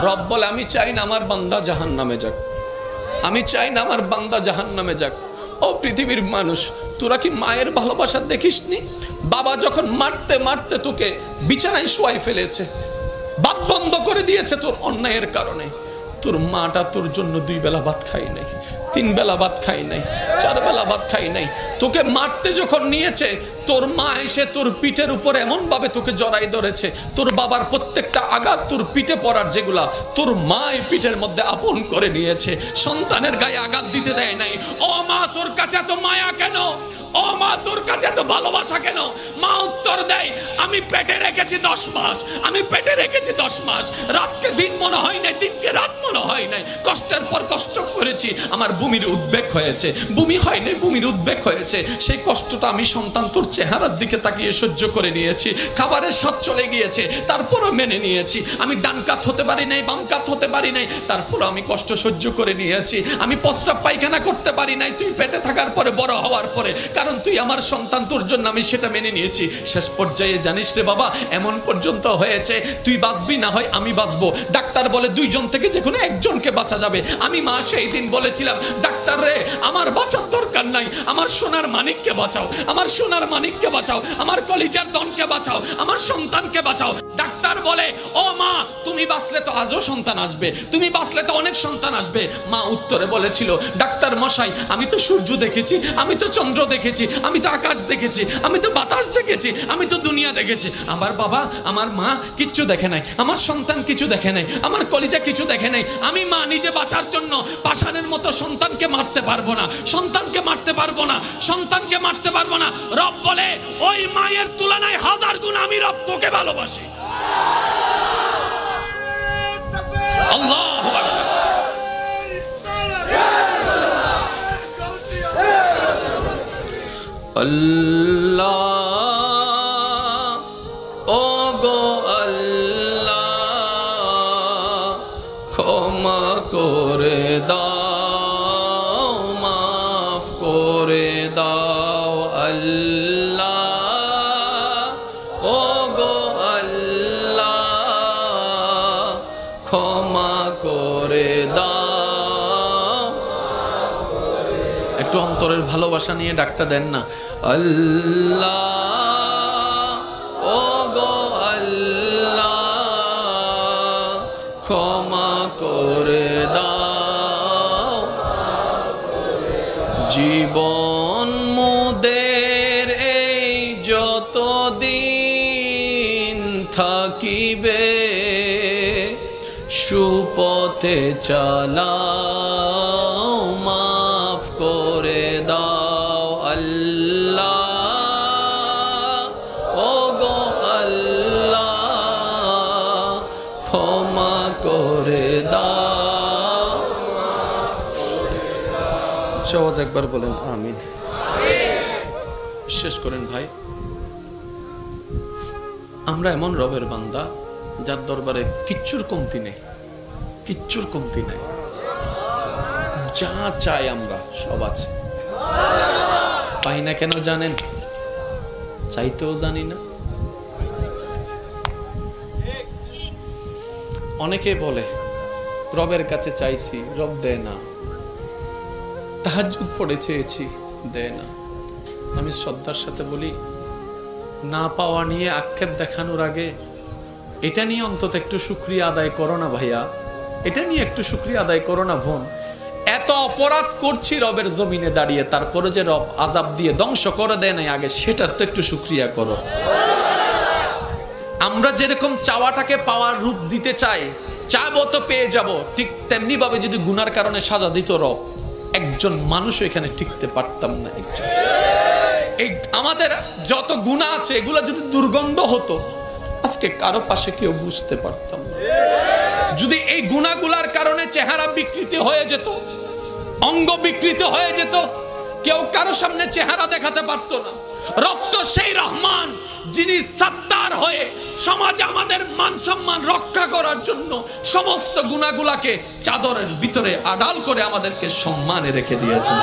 রব বলে আমি চাই না আমার বান্দা জাহান্নামে যাক, আমি চাই না আমার বান্দা জাহান্নামে যাক। ও পৃথিবীর মানুষ, তোরা কি মায়ের ভালোবাসা দেখিসনি? বাবা যখন মারতে মারতে তোকে বিছানায় শোয়াই ফেলেছে, ভাত বন্ধ করে দিয়েছে তোর অন্যায়ের কারণে, তোর মাটা তোর জন্য 2 বেলা ভাত খাই নাই, 3 বেলা ভাত খাই নাই, 4 বেলা ভাত খাই নাই। তোকে মারতে যখন নিয়েছে, তোর মা এসে তোর পিঠের উপর এমন ভাবে তোকে জড়াই ধরেছে, তোর বাবার প্রত্যেকটা আঘাত তোর পিঠে পড়ার যেগুলা তোর মা এই পিঠের মধ্যে আপন করে নিয়েছে, সন্তানের গায়ে আঘাত দিতে দেয় নাই। ও মা, তোর কাছে এত মায়া কেন? ও মা, তোর কাছে এত ভালোবাসা কেন? মা উত্তর দেয়, আমি পেটে রেখেছি 10 মাস, আমি পেটে রেখেছি 10 মাস, রাতকে দিন মনে হয় নাই, দিনকে রাত মনে হয় নাই, কষ্টের পর কষ্ট করেছি, আমার বমির উদ্বেগ হয়েছে, বমি হয় নাই, বমির উদ্বেগ হয়েছে, সেই কষ্টটা আমি সন্তান তোর চেহারার দিকে তাকিয়ে সহ্য করে নিয়েছি, খাবারের স্বাদ চলে গিয়েছে তারপরও মেনে নিয়েছি, আমি ডান কাত হতে পারি নাই, বাম কাত হতে পারি নাই, তারপরও আমি কষ্ট সহ্য করে নিয়েছি, আমি প্রস্রাব পায়খানা করতে পারি নাই তুই পেটে থাকার পরে, বড় হওয়ার পরে, কারণ তুই আমার সন্তান, তোর জন্য আমি সেটা মেনে নিয়েছি। শেষ পর্যায়ে জানিস রে বাবা, এমন পর্যন্ত হয়েছে তুই বাঁচবি না হয় আমি বাঁচবো, ডাক্তার বলে 2 জন থেকে যে কোনো একজনকে বাঁচা যাবে। আমি মা সেই দিন বলেছিলাম, ডাক্তার রে আমার বাঁচার দরকার নাই, আমার সোনার মানিককে বাঁচাও, আমার সোনার মানিককে বাঁচাও, আমার কলিজার দনকে বাঁচাও, আমার সন্তানকে বাঁচাও। ডাক্তার বলে, ও মা তুমি বাঁচলে তো আজও সন্তান আসবে, তুমি বাঁচলে তো অনেক সন্তান আসবে। মা উত্তরে বলেছিল, ডাক্তার মশাই আমি তো সূর্য দেখেছি, আমি তো চন্দ্র দেখেছি, আমি তো আকাশ দেখেছি, আমি তো বাতাস দেখেছি, আমি তো দুনিয়া দেখেছি। আমার বাবা আমার মা কিচ্ছু দেখে নাই, আমার সন্তান কিছু দেখে নাই, আমার কলিজা কিছু দেখে নাই। আমি মা নিজে বাঁচার জন্য পাষাণের মতো সন্তানকে মারতে পারবো না, সন্তানকে মারতে পারবো না, সন্তানকে মারতে পারবো না। রব বলে, ওই মায়ের তুলনায় 1000 গুণ আমি রব তোকে ভালোবাসি। আল্লাহু আকবার। আল্লাহ ও গো আল্লাহ, ক্ষমা করে দাও, মাফ করে দাও। আল্লাহ ও গো আল্লাহ, ক্ষমা করে দাও। একটু অন্তরের ভালোবাসা নিয়ে ডাকটা দেন না, আল্লাহ ও গো আল্লাহ, ক্ষমা করে দাও। জীবন মোদের এই যতদিন থাকিবে, সুপথে চালাও, মাফ করে দাও। আল্লাহ ও গো আল্লাহ, ক্ষমা করে দাও। সহজ একবার বলেন আমিন। শেষ করেন ভাই, আমরা এমন রবের বান্দা যার দরবারে কিচ্ছুর কমতি নেই, কিচ্ছুর কমতি নাই, যা চাই আমরা সব আছে। পাই না কেন জানেন? চাইতেও জানি না। অনেকে বলে রবের কাছে চাইছি, রব দেয় না, তাহাজ্জুদ পড়ে চেয়েছি, দেয় না। আমি শ্রদ্ধার সাথে বলি, না পাওয়া নিয়ে আক্ষেপ দেখানোর আগে এটা নিয়ে অন্তত একটু শুকরিয়া আদায় করো না ভাইয়া, এটা নিয়ে একটু শুকরিয়া আদায় করো না বোন। এত অপরাধ করছি রবের জমিনে দাঁড়িয়ে, তারপরে যে রব আযাব দিয়ে ধ্বংস করে দেয় নাই আগে, সেটার তো একটু শুকরিয়া করো। আমরা যেরকম চাওয়াটাকে পাওয়ার রূপ দিতে চাই, চাবো তো পেয়ে যাব, ঠিক তেমনি ভাবে যদি গুনার কারণে সাজা দিত রব, একজন মানুষ এখানে টিকতে পারতাম না। একজন এই আমাদের যত গুনাহ আছে এগুলো যদি দুর্গন্ধ হতো, আজকে কারো পাশে কেউ বুঝতে পারতাম না। যদি এই গুনাহগুলার কারণে চেহারা বিকৃতি হয়ে যেত, অঙ্গ বিকৃতি হয়ে যেত, কেউ কারো সামনে চেহারা দেখাতে পারতো না। রক্ত সেই রহমান যিনি সত্তার হয়ে সমাজে আমাদের মান সম্মান রক্ষা করার জন্য সমস্ত গুনাহগুলাকে চাদরের ভিতরে আড়াল করে আমাদেরকে সম্মানে রেখে দিয়েছেন।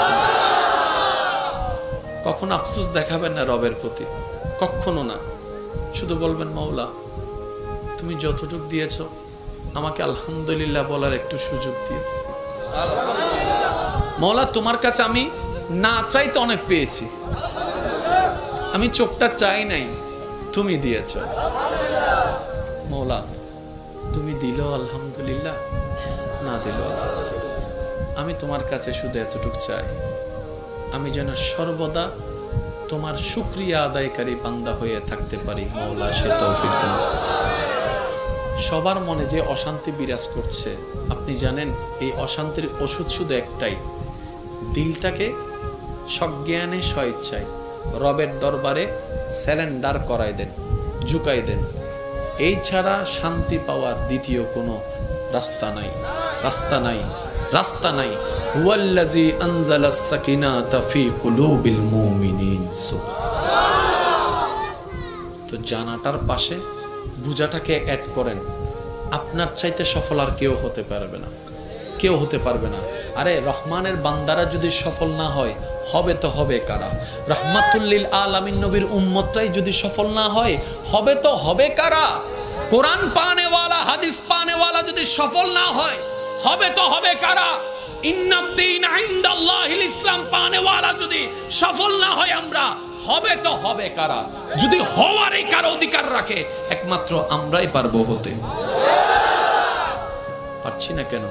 কখন আফসোস দেখাবেন না রবের প্রতি, কখনো না। শুধু বলবেন, মাওলা তুমি যতটুকু দিয়েছো আমাকে আলহামদুলিল্লাহ বলার একটু সুযোগ দিও। মওলা তোমার কাছে আমি না চাইতে অনেক পেয়েছি, আমি চোখটা চাই নাই, তুমি দিয়েছ। মওলা তুমি দিল আলহামদুলিল্লাহ, না দিল আমি তোমার কাছে শুধু এতটুকু চাই, আমি যেন সর্বদা তোমার শুকরিয়া আদায়কারী বান্দা হয়ে থাকতে পারি। মওলা সে তৌফিক দাও। সবার মনে যে অশান্তি বিরাজ করছে, আপনি জানেন এই অশান্তির ওষুধ শুধু একটাই, দিলটাকে সজ্ঞানে স্বেচ্ছায় রবের দরবারে স্যারেন্ডার করাই দেন, ঝুঁকাই দেন। এই ছাড়া শান্তি পাওয়ার দ্বিতীয় কোনো রাস্তা নাই, রাস্তা নাই, রাস্তা নাই। হুয়াল্লাযী আনজালাস সাকিনাতা ফী কুলুবিল মুমিনিন। তো জানাটার পাশে বুঝাটাকে অ্যাড করেন। আপনার চাইতে সফল আর কেউ হতে পারবে না, কেউ হতে পারবে না। আরে রহমানের বান্দারা যদি সফল না হয়, হবে তো হবে কারা? রাহমাতুল লিল আলামিন নবীর উম্মতরাই যদি সফল না হয়, হবে তো হবে কারা? কোরআন পানেওয়ালা, হাদিস পানেওয়ালা যদি সফল না হয়, হবে তো হবে কারা? ইন্নাদ-দীন ইনদাল্লাহিল ইসলাম পানেওয়ালা যদি সফল না হয় আমরা, হবে তো হবে কারা? যদি হওয়ারই কারো অধিকার রাখে, একমাত্র আমরাই পারবো হতে। পারছি না কেন?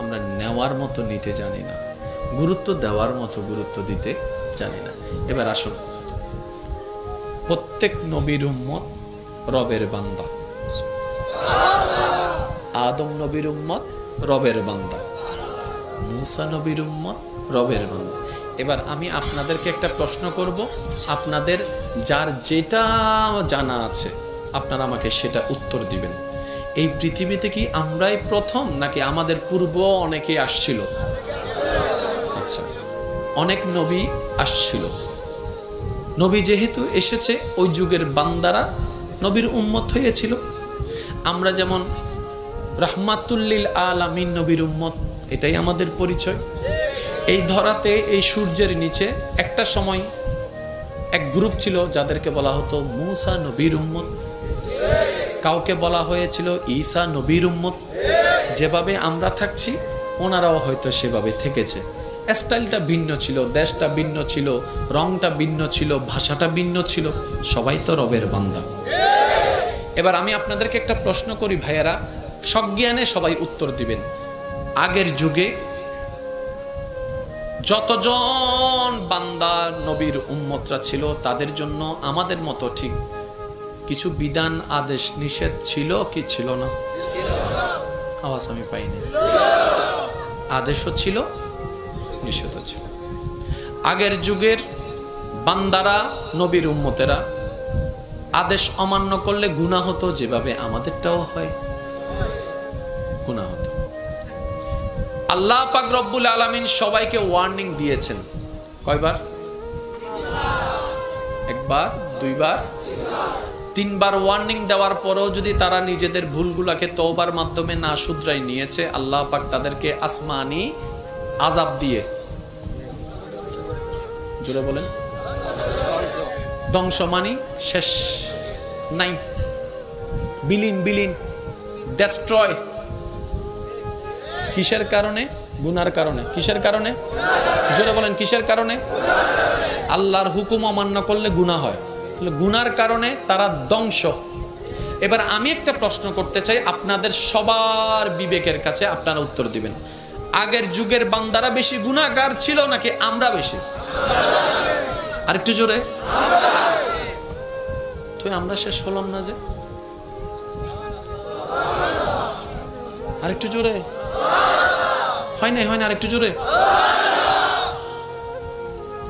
আমরা নেওয়ার মতো নিতে জানি না, গুরুত্ব দেওয়ার মতো গুরুত্ব দিতে জানি না। এবার আসুন, প্রত্যেক নবীর উম্মত রবের বান্দা। আদম নবীর উম্মত রবের বান্দা, মুসা নবীর উম্মত রবের বান্দা। এবার আমি আপনাদেরকে একটা প্রশ্ন করব, আপনাদের যার যেটা জানা আছে আপনারা আমাকে সেটা উত্তর দিবেন। এই পৃথিবীতে কি আমরাই প্রথম, নাকি আমাদের পূর্ব অনেকে আসছিল? আচ্ছা, অনেক নবী আসছিল। নবী যেহেতু এসেছে, ওই যুগের বান্দারা নবীর উম্মত হয়েছিল। আমরা যেমন রাহমাতুল লিল আলামিন নবীর উম্মত, এটাই আমাদের পরিচয়। এই ধরাতে, এই সূর্যের নিচে একটা সময় এক গ্রুপ ছিল যাদেরকে বলা হতো মুসা নবীর উম্মত, কাউকে বলা হয়েছিল ঈসা নবীর উম্মত। যেভাবে আমরা থাকছি ওনারাও হয়তো সেভাবে থেকেছে। স্টাইলটা ভিন্ন ছিল, দেশটা ভিন্ন ছিল, রংটা ভিন্ন ছিল, ভাষাটা ভিন্ন ছিল, সবাই তো রবের বান্দা। এবার আমি আপনাদেরকে একটা প্রশ্ন করি ভাইয়েরা, সজ্ঞানে সবাই উত্তর দিবেন। আগের যুগে যতজন বান্দা নবীর উম্মতরা ছিল, তাদের জন্য আমাদের মতো ঠিক কিছু বিধান, আদেশ, নিষেধ ছিল কি ছিল না? আওয়াজ আমি পাইনি। আদেশও ছিল, নিষেধও ছিল। আগের যুগের বান্দারা, নবীর উম্মতেরা আদেশ অমান্য করলে গুনাহ হতো, যেভাবে আমাদেরটাও হয়, গুনাহ হতো। আল্লাহ পাক রব্বুল আলামিন সবাইকে ওয়ার্নিং দিয়েছেন। কয়বার? একবার, দুইবার, তিনবার ওয়ার্নিং দেওয়ার পরেও যদি তারা নিজেদের ভুলগুলাকে তওবার মাধ্যমে না শুধরাই নিয়েছে, আল্লাহ পাক তাদেরকে আসমানি আযাব দিয়ে, জোরে বলেন, ধ্বংস মানি শেষ নাই, বিলীন বিলীন, ডেস্ট্রয়। কিসের কারণে? গুনার কারণে। কিসের কারণে? জোরে বলেন, কিসের কারণে? আল্লাহর হুকুম অমান্য করলে গুনাহ হয়, তাহলে গুনার কারণে তারা ধ্বংস। এবার আমি একটা প্রশ্ন করতে চাই আপনাদের সবার বিবেকের কাছে, আপনারা উত্তর দিবেন। আগের যুগের বান্দারা বেশি গুনাহগার ছিল নাকি আমরা বেশি? আরেকটু জোরে। তো আমরা শেষ হলাম না যে? আরেকটু জোরে। হয় নাই, হয় না? আরেকটু জোরে।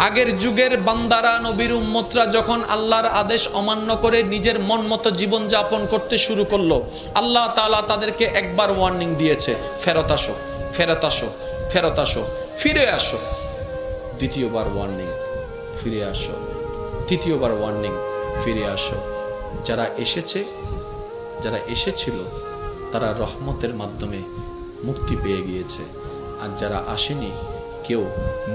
আগের যুগের বান্দারা, নবীর উম্মতরা যখন আল্লাহর আদেশ অমান্য করে নিজের মন মতো জীবন যাপন করতে শুরু করলো, আল্লাহ তাআলা তাদেরকে একবার ওয়ার্নিং দিয়েছে, ফেরত আসো, ফেরত আসো, ফেরত আসো, ফিরে আসো। দ্বিতীয়বার ওয়ার্নিং, ফিরে আসো। তৃতীয়বার ওয়ার্নিং, ফিরে আসো। যারা এসেছে, যারা এসেছিল তারা রহমতের মাধ্যমে মুক্তি পেয়ে গিয়েছে, আর যারা আসেনি, কেউ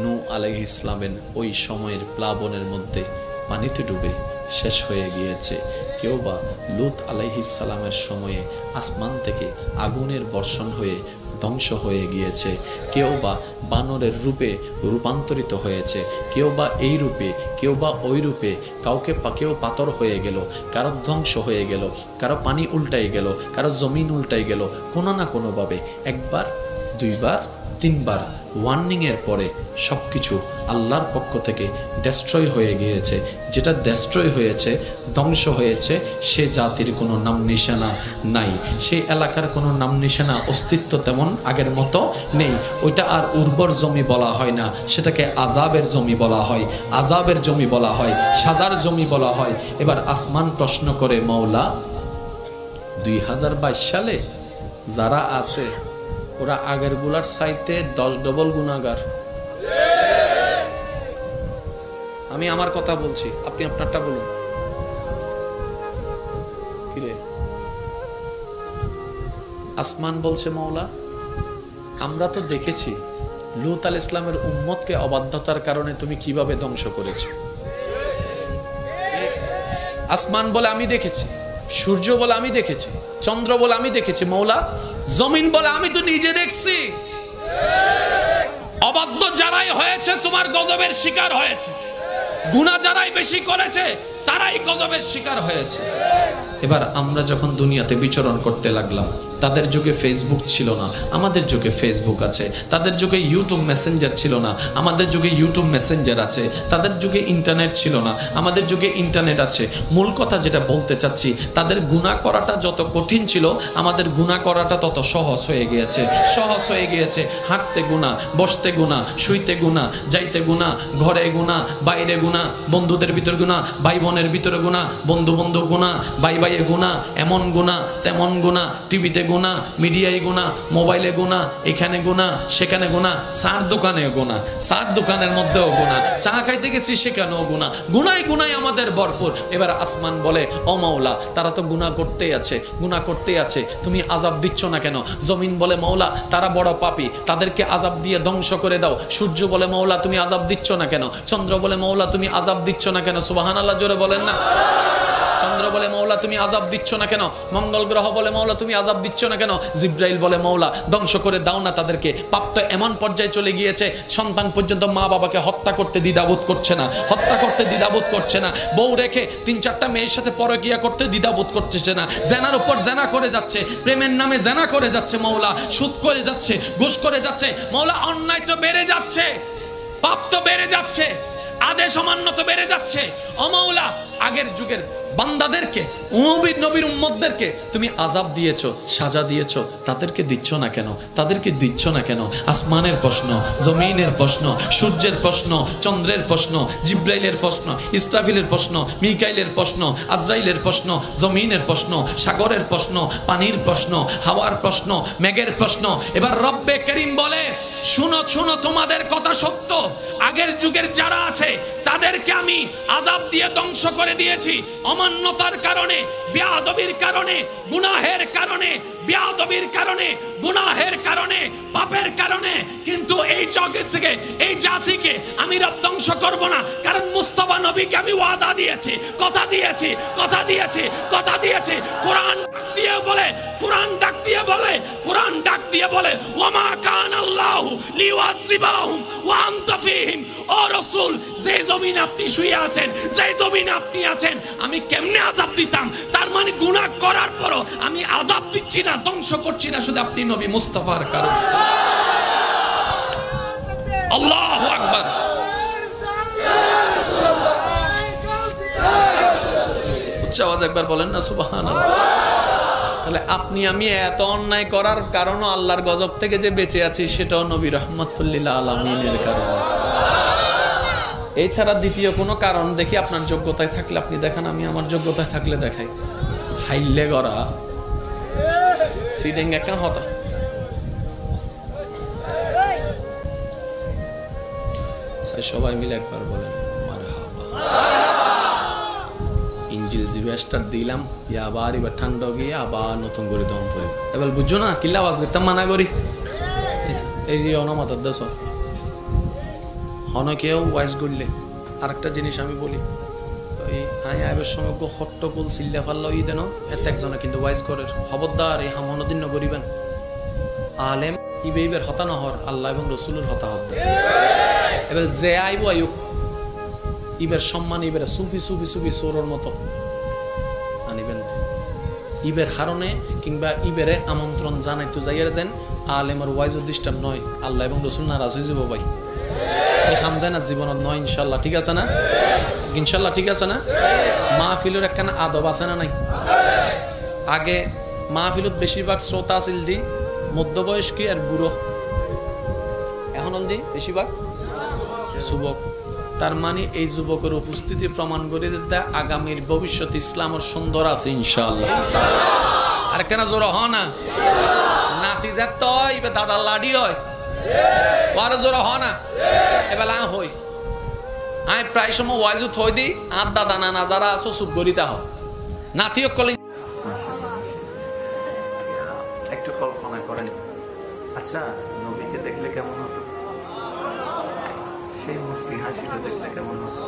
নূহ আলাইহিস সালামের ওই সময়ের প্লাবনের মধ্যে পানিতে ডুবে শেষ হয়ে গিয়েছে, কেউ বা লূত আলাইহিস সালামের সময়ে আসমান থেকে আগুনের বর্ষণ হয়ে ধ্বংস হয়ে গিয়েছে, কেউ বা বানরের রূপে রূপান্তরিত হয়েছে, কেউ বা এই রূপে, কেউ বা ওই রূপে, কেউ পাথর হয়ে গেল, কারো ধ্বংস হয়ে গেল, কারো পানি উল্টাই গেল, কারো জমিন উল্টাই গেল, কোনো না কোনোভাবে একবার, দুইবার, তিনবার ওয়ার্নিংয়ের পরে সব কিছু আল্লাহর পক্ষ থেকে ডেস্ট্রয় হয়ে গিয়েছে। যেটা ডেস্ট্রয় হয়েছে, ধ্বংস হয়েছে, সে জাতির কোনো নাম নিশানা নাই, সেই এলাকার কোনো নাম নিশানা অস্তিত্ব তেমন আগের মতো নেই। ওইটা আর উর্বর জমি বলা হয় না, সেটাকে আযাবের জমি বলা হয়, আযাবের জমি বলা হয়, সাজার জমি বলা হয়। এবার আসমান প্রশ্ন করে, মাওলা 2022 সালে যারা আছে ওরা আগের গুলার চাইতে 10 ডবল গুনাহগার। আমি আমার কথা বলছি, আপনি আপনারটা বলুন। কিরে, আসমান বলছে, মাওলা আমরা তো দেখেছি লূত আলাইহিস সালামের উম্মতকে অবাধ্যতার কারণে তুমি কিভাবে ধ্বংস করেছো। আসমান বলে আমি দেখেছি, সূর্য বলে আমি দেখেছি, চন্দ্র বলে আমি দেখেছি, মাওলা জমিন বলে আমি তো নিজে দেখছি। অবাধ্য যারাই হয়েছে তোমার গজবের শিকার হয়েছে, গুনাহ যারাই বেশি করেছে তারাই গজবের শিকার হয়েছে। এবার আমরা যখন দুনিয়াতে বিচরণ করতে লাগলাম, তাদের যুগে ফেসবুক ছিল না, আমাদের যুগে ফেসবুক আছে। তাদের যুগে ইউটিউব মেসেঞ্জার ছিল না, আমাদের যুগে ইউটিউব মেসেঞ্জার আছে। তাদের যুগে ইন্টারনেট ছিল না, আমাদের যুগে ইন্টারনেট আছে। মূল কথা যেটা বলতে চাচ্ছি, তাদের গুনাহ করাটা যত কঠিন ছিল, আমাদের গুনাহ করাটা তত সহজ হয়ে গিয়েছে। সহজ হয়ে গিয়েছে, হাঁটতে গুনাহ, বসতে গুনাহ, শুইতে গুনাহ, যাইতে গুনাহ, ঘরে গুনাহ, বাইরে গুনাহ, বন্ধুদের ভিতর গুনাহ, ভাই বোনের ভিতরে গুনাহ, বন্ধু বন্ধু গুনাহ, ভাই ভাইয়ে গুনাহ, এমন গুনাহ তেমন গুনাহ, টিভিতে গুনাহ, মিডিয়ায় গুনাহ, মোবাইলে গুনাহ, এখানে গুনাহ, সেখানে গুনাহ, চার দোকানে গুনাহ, চার দোকানের মধ্যেও গুনাহ, চা খাইতে গেছি সেখানেও গুনাহ, গুনাই গুনাই আমাদের ভরপুর। এবার আসমান বলে, ও মাওলা তারা তো গুনাহ করতেই আছে, গুনাহ করতেই আছে, তুমি আযাব দিচ্ছ না কেন? জমিন বলে, মাওলা তারা বড় পাপী, তাদেরকে আযাব দিয়ে ধ্বংস করে দাও। সূর্য বলে, মাওলা তুমি আযাব দিচ্ছ না কেন? চন্দ্র বলে, মাওলা তুমি আযাব দিচ্ছ না কেন? সুবহানাল্লাহ জোরে বলেন না। চন্দ্র বলে, মাওলা তুমি আযাব দিচ্ছ না কেন? মঙ্গল গ্রহ বলে, মাওলা তুমি আযাব দিচ্ছ না কেন? জিব্রাইল বলে, মাওলা ধ্বংস করে দাও না তাদেরকে। পাপ তো এমন পর্যায়ে চলে গিয়েছে, সন্তান পর্যন্ত মা বাবাকে হত্যা করতে দ্বিধাবোধ করছে না, হত্যা করতে দ্বিধাবোধ করছে না। বউ রেখে 3-4টা মেয়ের সাথে পরকীয়া করতে দ্বিধাবোধ করতেছে না। জেনার উপর জেনা করে যাচ্ছে, প্রেমের নামে জেনা করে যাচ্ছে মাওলা, সুদ করে যাচ্ছে, ঘুষ করে যাচ্ছে মাওলা। অন্যায় তো বেড়ে যাচ্ছে, পাপ তো বেড়ে যাচ্ছে, আদেশ অমান্য তো বেড়ে যাচ্ছে। ও মাওলা আগের যুগের বান্দাদেরকে, নবীর উম্মতদেরকে তুমি আযাব দিয়েছো, সাজা দিয়েছো, তাদেরকে দিচ্ছ না কেন? তাদেরকে দিচ্ছ না কেন? আসমানের প্রশ্ন, জমিনের প্রশ্ন, সূর্যের প্রশ্ন, চন্দ্রের প্রশ্ন, জিব্রাইলের প্রশ্ন, ইসরাফিলের প্রশ্ন, মিকাইলের প্রশ্ন, আজরাইলের প্রশ্ন, জমিনের প্রশ্ন, সাগরের প্রশ্ন, পানির প্রশ্ন, হাওয়ার প্রশ্ন, মেঘের প্রশ্ন। এবার রব্বে করিম বলে, শুনো শুনো তোমাদের কথা সত্য, আগের যুগের যারা আছে তাদেরকে আমি আযাব দিয়ে ধ্বংস করে দিয়েছি অমান্যতার কারণে, বেয়াদবির কারণে, গুনাহের কারণে, বেয়াদবির কারণে, গুনাহের কারণে, পাপের কারণে। কিন্তু এই জগৎ থেকে, এই জাতিকে আমি রব ধ্বংস করব না, কারণ মুস্তাফা নবীকে আমি ওয়াদা দিয়েছি, কথা দিয়েছি, কথা দিয়েছি, কথা দিয়েছি। কোরআন ডাক দিয়ে বলে, কোরআন ডাক দিয়ে বলে, কোরআন ডাক দিয়ে বলে, ওয়ামা কানাল্লাহু লিউআযিবাহুম ওয়া আনতা ফীহিম। ও রাসূল, যে জমিনে আপনি শুয়ে আছেন, যে জমিনে আপনি আছেন, আমি কেমনে আযাব দিতাম? তার মানে গুনাহ করার পরও আমি আযাব দিচ্ছি না, ধ্বংস করছি না, শুধু আপনি নবী মুস্তাফার কারণে। আল্লাহু আকবার। উচ্চ আওয়াজ একবার বলেন না সুবহানাল্লাহ। তাহলে আপনি আমি এত অন্যায় করার কারণও আল্লাহর গজব থেকে যে বেঁচে আছি, সেটাও নবী রাহমাতুল লিল আলামিনের কারণে। এছাড়া দ্বিতীয় কোনো কারণ দেখি আপনার যোগ্যতায় থাকলে আপনি দেখান, আমি আমার যোগ্যতায় থাকলে দেখাই। হাইলে গড়া সিডিং একা হতা সবাই মিলে একবার বলেন মারহাবা। ইঞ্জিল জিবে স্টার্ট দিলাম, আবার এবার ঠান্ডা গিয়ে আবার নতুন করে দম পড়ে। এবার বুঝছো না কিল্লা আওয়াজ করতাম মানা করি। এই যে অনামাতার দেশ হন কেউ ওয়াইজ করলে। আরেকটা জিনিস আমি বলি, হ্যাঁ আইবার সময় হট্টগোল চিল্লা ফাল্লা ই দেন এত একজনে কিন্তু ওয়াইজ করের খবরদার এই হামনদিন করিবেন আলেম ইবেইবের হতা নহর আল্লাহ এবং রসুলের হতা হতে এবার যে আইব আয়ুক ইবের সম্মান ইবের সুফি সুফি সুফি সোরের মতো আনিবেন ইবের হারণে কিংবা ইবেরে আমন্ত্রণ জানাইতো যাইয়ার যেন আলেমের ওয়াইজ ডিস্টার্ব নয় আল্লাহ এবং রসুল নারাজ হয়ে যাব ভাই এই হামজানার জীবনত নয় ইনশাল্লাহ ঠিক আছে না ইনশাল্লাহ ঠিক আছে না মাহফিলের একখানা আদব আছে না নাই আগে মাহফিলত বেশিরভাগ শ্রোতা আছিল দি মধ্যবয়স্ক আর বুড়ো এখন দি বেশিরভাগ যুবক তার মানে এই যুবকের উপস্থিতি প্রমাণ করে দিতে আগামীর ভবিষ্যৎ ইসলামের সুন্দর আছে ইনশাআল্লাহ আর কেন জোর হ না নাতি যা তয় এবার দাদার লাডি হয় আর জোর হ না এবার হই আমি প্রায় সময় ওয়াজু থই দিই আর দাদা নানা যারা আছো চুপ করিতে হয় নাতিও কলে একটু কল্পনা করেন আচ্ছা নবীকে দেখলে কেমন হতো সেই মুস্কি হাসিটা দেখলে কেমন হতো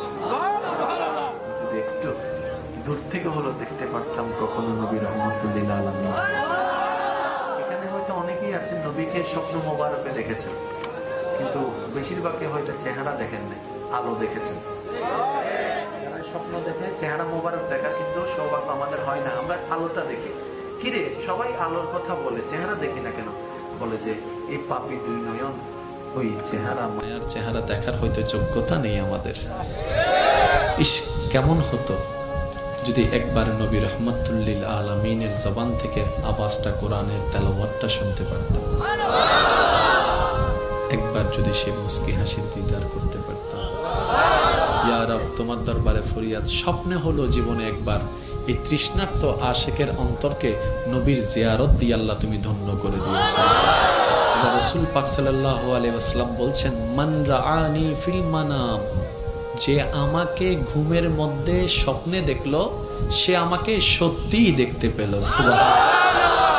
যদি একটু দূর থেকে হলো দেখতে পারতাম কখনো নবী রহমতুল্লাহ আলামিন এখানে হয়তো অনেকেই আছেন নবীকে স্বপ্ন মোবারকে দেখেছেন কিন্তু বেশিরভাগই হয়তো চেহারা দেখেন নাই আলো দেখেছেন স্বপ্ন দেখে চেহারা মোবারক দেখা কিন্তু সৌভাগ্য আমাদের হয় না আমরা আলোটা দেখি কিরে সবাই আলোর কথা বলে চেহারা দেখি না কেন বলে যে এই পাপী দুই নয়ন ওই চেহারা মায়ার চেহারা দেখার হয়তো যোগ্যতা নেই আমাদের ইস কেমন হতো যদি একবার নবী রহমতুল্লিল আলামিনের জবান থেকে আওয়াজটা কোরআনের তেলাওয়াতটা শুনতে পারতাম একবার যদি সে মুস্কি হাসির দিদার করতে পারতাম ইয়া রব তোমার দরবারে ফরিয়াদ স্বপ্নে হলো জীবনে একবার এই তৃষ্ণার্ত আশেকের অন্তরকে নবীর জিয়ারত দিয়ে আল্লাহ তুমি ধন্য করে দিয়েছো রাসূল পাক সাল্লাল্লাহু আলাইহি ওয়াসাল্লাম বলছেন মান রাআনি ফিল মানাম যে আমাকে ঘুমের মধ্যে স্বপ্নে দেখলো সে আমাকে সত্যিই দেখতে পেল সুবহানাল্লাহ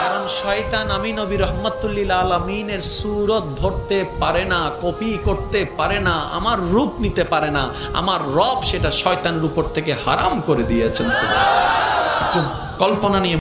কারণ শয়তান আমি নবী রহমাতুল্লিল আলামিনের সূরত ধরতে পারে না কপি করতে পারে না আমার রূপ নিতে পারে না আমার রব সেটা শয়তানের উপর থেকে হারাম করে দিয়েছেন সুবহানাল্লাহ একটু কল্পনা নিয়ে